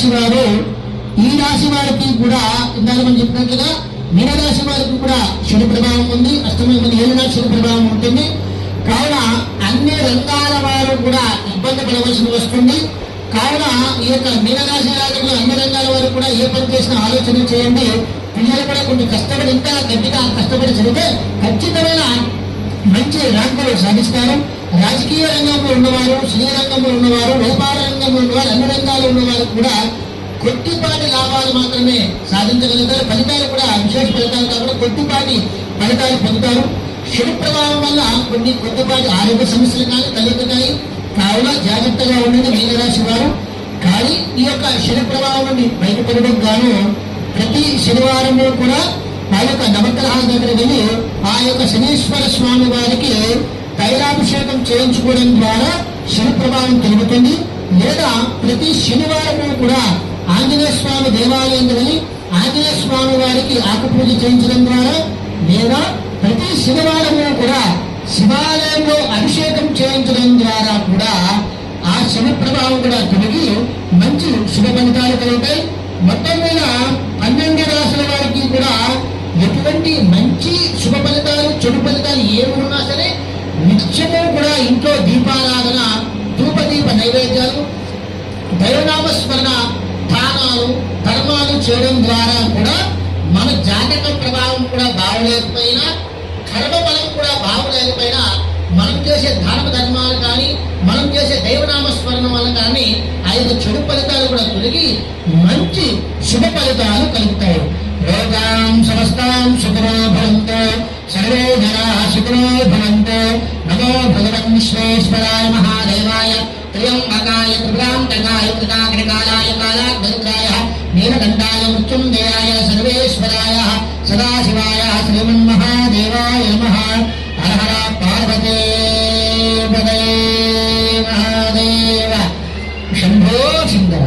మీనరాశి వారు, ఈ రాశి వారికి కూడా ఇందాక మనం చెప్పినట్లుగా మీనరాశి వారికి కూడా శని ప్రభావం ఉంది, అష్టమి 7 శని ప్రభావం ఉంటుంది. కావున అన్ని రంగాల వారు కూడా ఇబ్బంది పడవలసి వస్తుంది. కావున ఈ యొక్క మీనరాశి రాజులు అన్ని రంగాల వారు కూడా ఏ పని చేసినా ఆలోచన చేయండి. పిల్లలు కూడా కొంచెం కష్టపడి, ఇంకా గట్టిగా కష్టపడి చదివితే ఖచ్చితమైన మంచి ర్యాంకులు సాధిస్తారు. రాజకీయ రంగంలో ఉన్నవారు, సినీ రంగంలో ఉన్నవారు, వ్యాపార రంగంలో ఉన్నవారు, అన్ని రంగాల్లో ఉన్నవారు కూడా కొద్దిపాటి లాభాలు మాత్రమే సాధించగలుగుతారు. ఫలితాలు కూడా విశేష ఫలితాలు కాకుండా కొద్దిపాటి ఫలితాలు పొందుతారు. శని ప్రభావం వల్ల కొన్ని కొద్దిపాటి ఆరోగ్య సమస్యలు కానీ తలెత్తుతాయి. కావున జాగ్రత్తగా ఉండేది మీనరాశి వారు. కానీ ఈ యొక్క శని ప్రభావం నుండి బయటపడడం గాను ప్రతి శనివారంలో కూడా ఆ యొక్క నవగ్రహాల దగ్గర వెళ్ళి ఆ యొక్క శనీశ్వర స్వామి వారికి తైలాభిషేకం చేయించుకోవడం ద్వారా శని ప్రభావం తొలుగుతుంది. లేదా ప్రతి శనివారము కూడా ఆంజనేయ స్వామి దేవాలయం వెళ్ళి ఆంజనేయ స్వామి వారికి ఆకుపూజ చేయించడం ద్వారా, లేదా ప్రతి శనివారము కూడా శివాలయంలో అభిషేకం చేయించడం ద్వారా కూడా ఆ శని ప్రభావం కూడా తొలగి మంచి శుభ ఫలితాలు కలుగుతాయి. మొత్తం మీద 12 రాశుల వారికి కూడా ఎటువంటి మంచి శుభ ఫలితాలు, చెడు ఫలితాలు ఏమున్నా సరే నిత్యము కూడా ఇంట్లో దీపారాధన, ధూపదీప నైవేద్యాలు, దైవనామస్మరణ, దానాలు, ధర్మాలు చేయడం ద్వారా కూడా మన జాతక ప్రభావం కూడా బాగలేకపోయినా, కర్మబలం కూడా బాగలేకపోయినా మనం చేసే దాన ధర్మాలు కానీ, మనం చేసే దైవనామస్మరణ వల్ల కానీ ఆ యొక్క చెడు ఫలితాలు కూడా తొలగి మంచి శుభ ఫలితాలు కలుగుతాయి. లోకాం సమస్తాం సుఖినో భవంతు, సర్వే జనాః సుఖినో భవంతు. నమో భగవన్ విశ్వేశ్వరాయ మహాదేవాయ త్ర్యంబకాయ త్రిపురాంతకాయ త్రికాగ్నికాలాయ కాలాగ్నిరుద్రాయ నీలకంఠాయ మృత్యుంజయాయ సర్వేశ్వరాయ సదాశివాయ శ్రీమన్మహాదేవాయ నమః. హర హర పార్వతే పదే మహాదేవ శంభో సుందర.